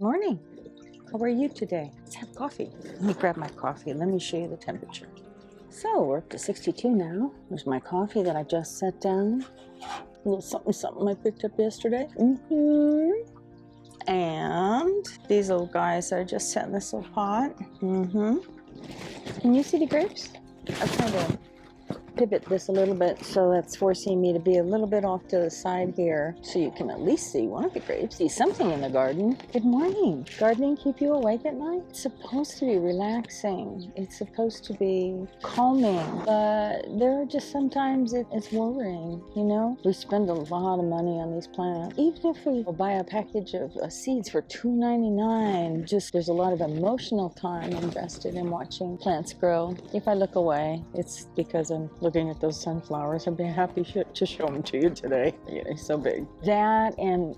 Morning. How are you today? Let's have coffee. Let me grab my coffee. Let me show you the temperature. So we're up to 62 now. There's my coffee that I just set down. A little something I picked up yesterday. And these little guys that I just set in this little pot. Can you see the grapes? I'm trying to pivot this a little bit, so that's forcing me to be a little bit off to the side here, so you can at least see one of the grapes, see something in the garden. Good morning. Gardening keep you awake at night? It's supposed to be relaxing. It's supposed to be calming, but there are just sometimes it's worrying, you know? We spend a lot of money on these plants. Even if we buy a package of seeds for $2.99, just there's a lot of emotional time invested in watching plants grow. If I look away, it's because I'm looking at those sunflowers. I'd be happy to show them to you today. They're so big. That and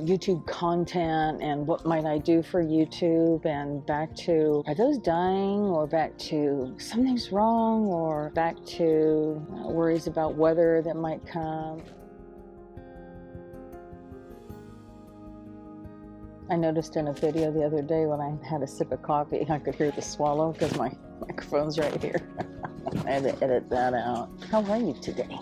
YouTube content and what might I do for YouTube, and back to, are those dying, or back to something's wrong, or back to worries about weather that might come. I noticed in a video the other day when I had a sip of coffee, I could hear the swallow because my microphone's right here. I had to edit that out. How are you today?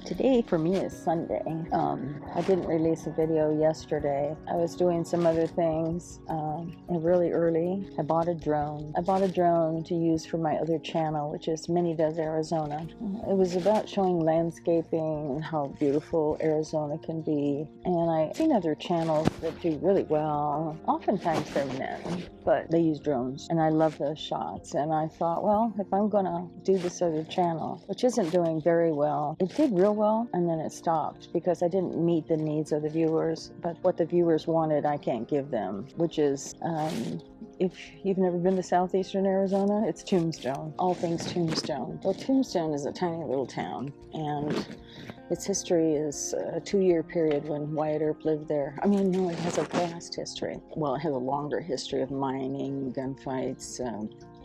Today for me is Sunday. I didn't release a video yesterday. I was doing some other things and really early. I bought a drone. I bought a drone to use for my other channel, which is Minnie Does Arizona. It was about showing landscaping and how beautiful Arizona can be. And I've seen other channels that do really well. Oftentimes they're men, but they use drones. And I love those shots. And I thought, well, if I'm gonna do this other channel, which isn't doing very well, it did real well, and then it stopped because I didn't meet the needs of the viewers. But what the viewers wanted, I can't give them, which is, if you've never been to southeastern Arizona, it's Tombstone. All things Tombstone. Well, Tombstone is a tiny little town, and its history is a 2-year period when Wyatt Earp lived there. I mean, no, it has a vast history. Well, it has a longer history of mining, gunfights,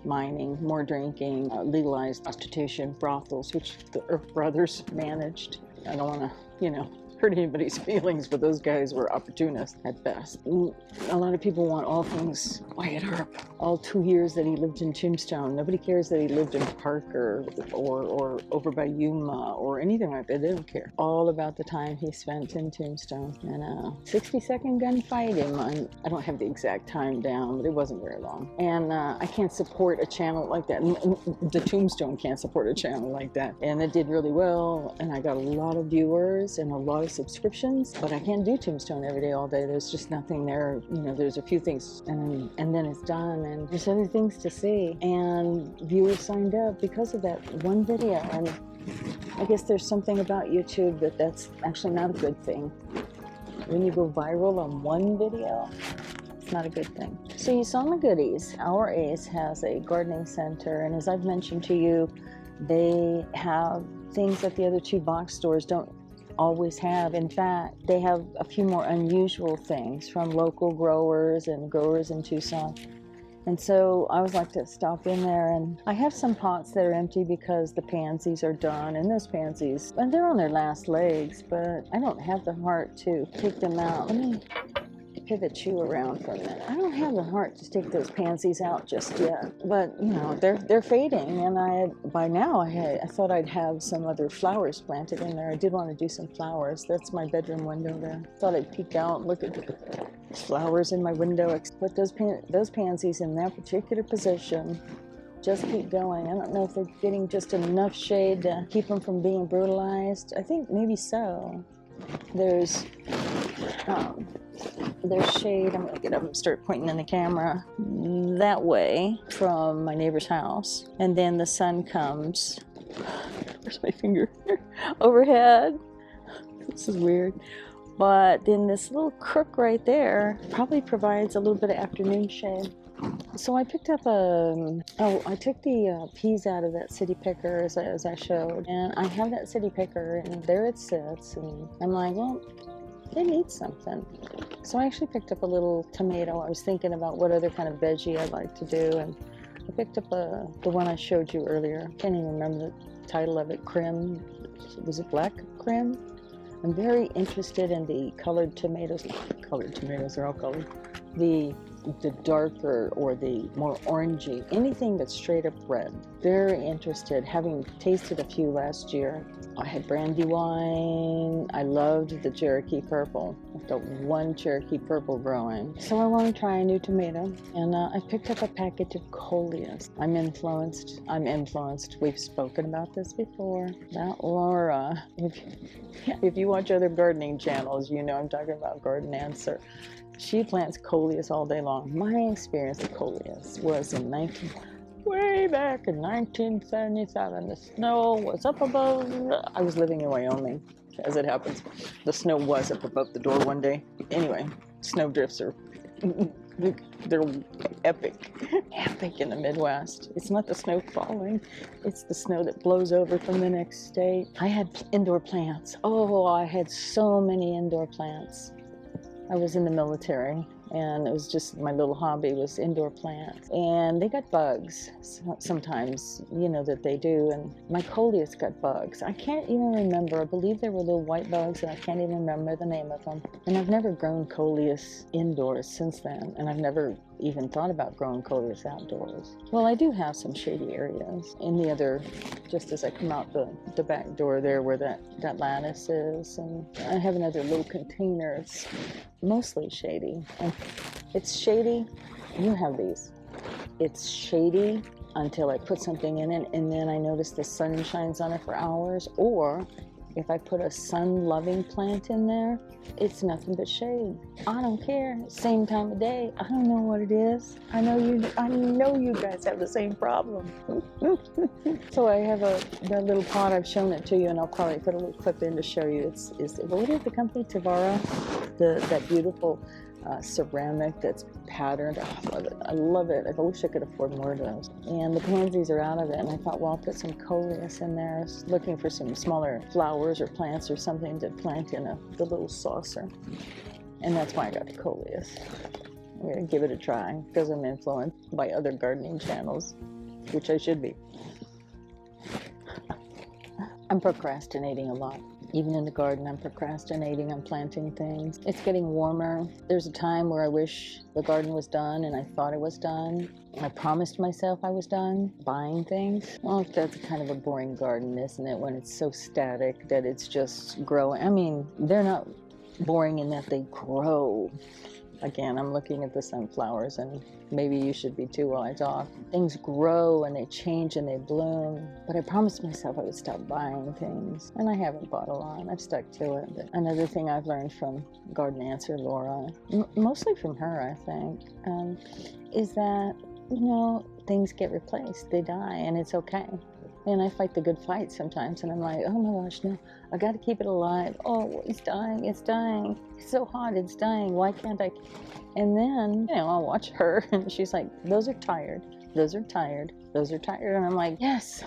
mining, more drinking, legalized prostitution, brothels, which the Earp brothers managed. I don't want to, hurt anybody's feelings, but those guys were opportunists at best. A lot of people want all things Wyatt Earp. All 2 years that he lived in Tombstone. Nobody cares that he lived in Parker or over by Yuma or anything like that. They don't care. All about the time he spent in Tombstone. And a 60-second gunfight. I don't have the exact time down, but it wasn't very long. And I can't support a channel like that. The Tombstone can't support a channel like that. And it did really well. And I got a lot of viewers and a lot of subscriptions, but I can't do Tombstone every day, all day. There's just nothing there. There's a few things, and then it's done, and there's other things to see. And viewers signed up because of that one video. And I guess there's something about YouTube that's actually not a good thing. When you go viral on one video, it's not a good thing. So you saw my goodies. Our Ace has a gardening center, and as I've mentioned to you, they have things that the other two box stores don't always have. In fact, they have a few more unusual things from local growers and growers in Tucson. And so I always like to stop in there, and I have some pots that are empty because the pansies are done, and those pansies, well, they're on their last legs, but I don't have the heart to take them out. Let me pivot you around for a minute. I don't have the heart to take those pansies out just yet, but they're fading, and by now I thought I'd have some other flowers planted in there. I did want to do some flowers. That's my bedroom window there. Thought I'd peek out and look at the flowers in my window. Put those pansies in that particular position. Just keep going. I don't know if they're getting just enough shade to keep them from being brutalized. I think maybe so. There's shade. I'm gonna get up and start pointing in the camera that way from my neighbor's house, and then the sun comes. Where's my finger? Overhead. This is weird. But then this little crook right there probably provides a little bit of afternoon shade. So I picked up I took the peas out of that city picker as I showed, and I have that city picker, and there it sits, and I'm like, well, they need something. So I actually picked up a little tomato. I was thinking about what other kind of veggie I'd like to do, and I picked up the one I showed you earlier. I can't even remember the title of it. Krim. Was it black Krim? I'm very interested in the colored tomatoes. Colored tomatoes, they're all colored. The the darker or the more orangey, anything that's straight up red. Very interested, having tasted a few last year. I had Brandywine. I loved the Cherokee Purple. I've got one Cherokee Purple growing. So I want to try a new tomato. And I picked up a package of coleus. I'm influenced. We've spoken about this before. About Laura. If you watch other gardening channels, you know I'm talking about Garden Answer. She plants coleus all day long. My experience with coleus was way back in 1977. The snow was up above. I was living in Wyoming, as it happens. The snow was up above the door one day. Anyway, snow drifts are they're epic in the Midwest. It's not the snow falling, it's the snow that blows over from the next state. I had indoor plants. Oh, I had so many indoor plants. I was in the military, and it was just my little hobby was indoor plants. And they got bugs sometimes, you know that they do, and my coleus got bugs. I can't even remember. I believe they were little white bugs, and I can't even remember the name of them. And I've never grown coleus indoors since then, and I've never even thought about growing coleus outdoors. Well, I do have some shady areas in the other, just as I come out the back door there where that lattice is, and I have another little container. It's mostly shady. And it's shady. You have these. It's shady until I put something in it, and then I notice the sun shines on it for hours. Or if I put a sun-loving plant in there, it's nothing but shade. I don't care. Same time of day. I don't know what it is. I know you guys have the same problem. So I have that little pot. I've shown it to you, and I'll probably put a little clip in to show you. What is the company? Tavara? That beautiful ceramic that's patterned. Oh, I love it. I wish I could afford more of those. And the pansies are out of it, and I thought, well, I'll put some coleus in there. I was looking for some smaller flowers or plants or something to plant in the little saucer. And that's why I got the coleus. I'm going to give it a try because I'm influenced by other gardening channels, which I should be. I'm procrastinating a lot. Even in the garden, I'm procrastinating on planting things. It's getting warmer. There's a time where I wish the garden was done, and I thought it was done. I promised myself I was done buying things. Well, that's kind of a boring garden, isn't it, when it's so static that it's just growing. I mean, they're not boring in that they grow. Again, I'm looking at the sunflowers, and maybe you should be too while I talk. Things grow and they change and they bloom, but I promised myself I would stop buying things, and I haven't bought a lot. I've stuck to it. But another thing I've learned from Garden Answer Laura, mostly from her, I think, is that, you know, things get replaced. They die, and it's okay. And I fight the good fight sometimes, and I'm like, oh my gosh, no, I got to keep it alive. Oh, it's dying, it's dying. It's so hot, it's dying. Why can't I? And then, you know, I'll watch her, and she's like, those are tired. Those are tired. Those are tired. And I'm like, yes,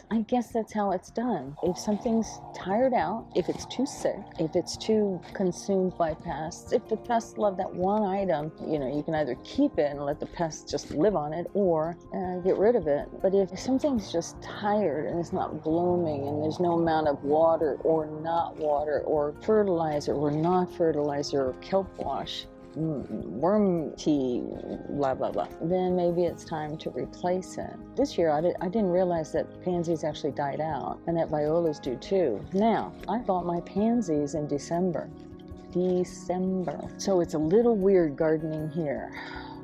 I guess that's how it's done. If something's tired out, if it's too sick, if it's too consumed by pests, if the pests love that one item, you know, you can either keep it and let the pests just live on it, or get rid of it. But if something's just tired and it's not blooming, and there's no amount of water or not water or fertilizer or not fertilizer or kelp wash, worm tea, blah blah blah, then maybe it's time to replace it. This year I didn't realize that pansies actually died out, and that violas do too. Now, I bought my pansies in December, so it's a little weird gardening here.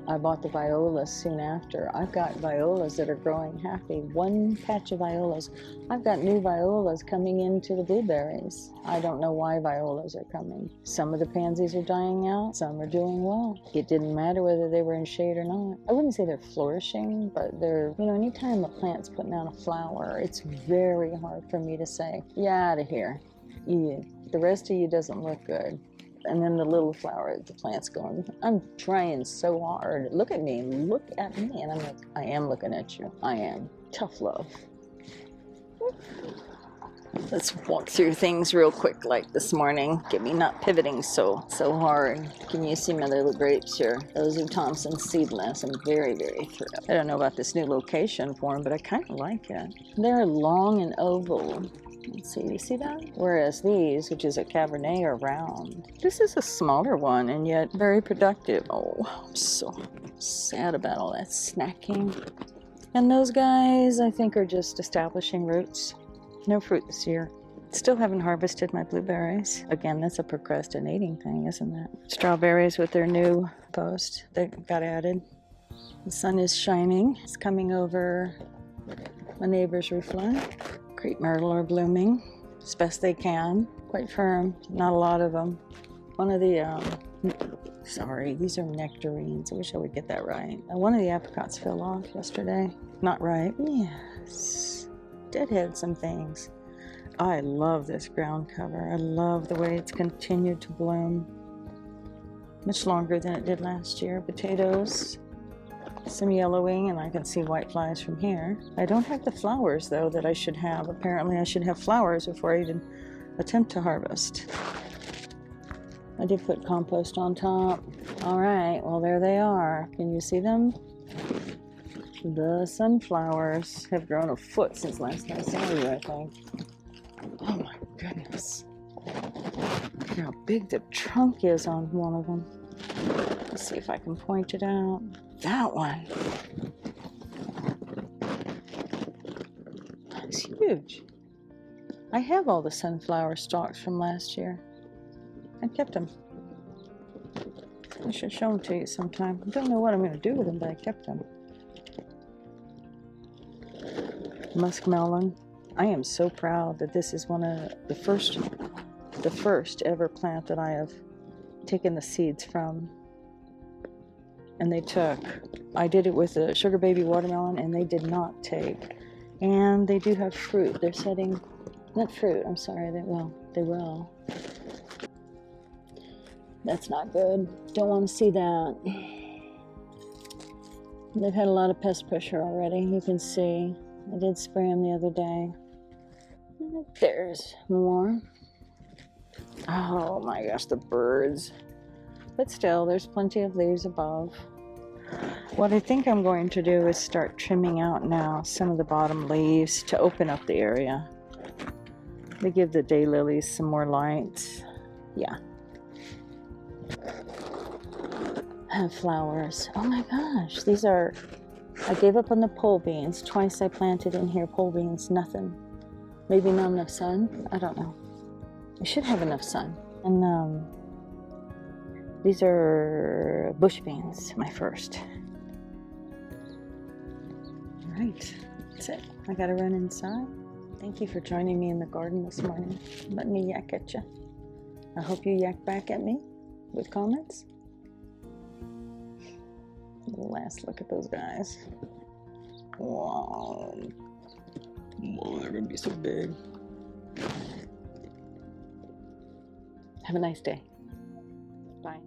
I bought the violas soon after. I've got violas that are growing happy. One patch of violas. I've got new violas coming into the blueberries. I don't know why violas are coming. Some of the pansies are dying out. Some are doing well. It didn't matter whether they were in shade or not. I wouldn't say they're flourishing, but they're, you know, anytime a plant's putting out a flower, it's very hard for me to say, "Yeah, out of here. The rest of you doesn't look good." And then the little flower, the plant's going, I'm trying so hard. Look at me. And I'm like, I am looking at you. I am. Tough love. Let's walk through things real quick like this morning. Get me not pivoting so hard. Can you see my little grapes here? Those are Thompson seedless. I'm very, very thrilled. I don't know about this new location for them, but I kind of like it. They're long and oval. Let's see, you see that? Whereas these, which is a Cabernet, are round. This is a smaller one and yet very productive. Oh, I'm so sad about all that snacking. And those guys, I think, are just establishing roots. No fruit this year. Still haven't harvested my blueberries. Again, that's a procrastinating thing, isn't it? Strawberries with their new post that got added. The sun is shining. It's coming over my neighbor's roof line. Crepe myrtle are blooming as best they can. Quite firm, not a lot of them. One of the, sorry, these are nectarines. I wish I would get that right. One of the apricots fell off yesterday. Not right. Yes. Deadhead some things. I love this ground cover. I love the way it's continued to bloom. Much longer than it did last year. Potatoes, some yellowing, and I can see white flies from here. I don't have the flowers, though, that I should have. Apparently, I should have flowers before I even attempt to harvest. I did put compost on top. All right, well, there they are. Can you see them? The sunflowers have grown a foot since last I saw you, I think. Oh my goodness. Look at how big the trunk is on one of them. Let's see if I can point it out. That one. That's huge. I have all the sunflower stalks from last year. I kept them. I should show them to you sometime. I don't know what I'm going to do with them, but I kept them. Muskmelon. I am so proud that this is one of the first ever plant that I have taken the seeds from. And they took. I did it with a sugar baby watermelon, and they did not take. And they do have fruit. They're setting, not fruit, I'm sorry, they will. That's not good. Don't want to see that. They've had a lot of pest pressure already, you can see. I did spray them the other day. There's more. Oh my gosh, the birds. But still, there's plenty of leaves above. What I think I'm going to do is start trimming out now some of the bottom leaves to open up the area. To give the daylilies some more light. Yeah. Have flowers. Oh my gosh, these are, I gave up on the pole beans. Twice I planted in here pole beans, nothing. Maybe not enough sun? I don't know. I should have enough sun. And these are bush beans, my first. All right, that's it. I gotta run inside. Thank you for joining me in the garden this morning. Let me yak at you. I hope you yak back at me with comments. Last look at those guys. Wow. Oh, they're gonna be so big. Have a nice day. Bye.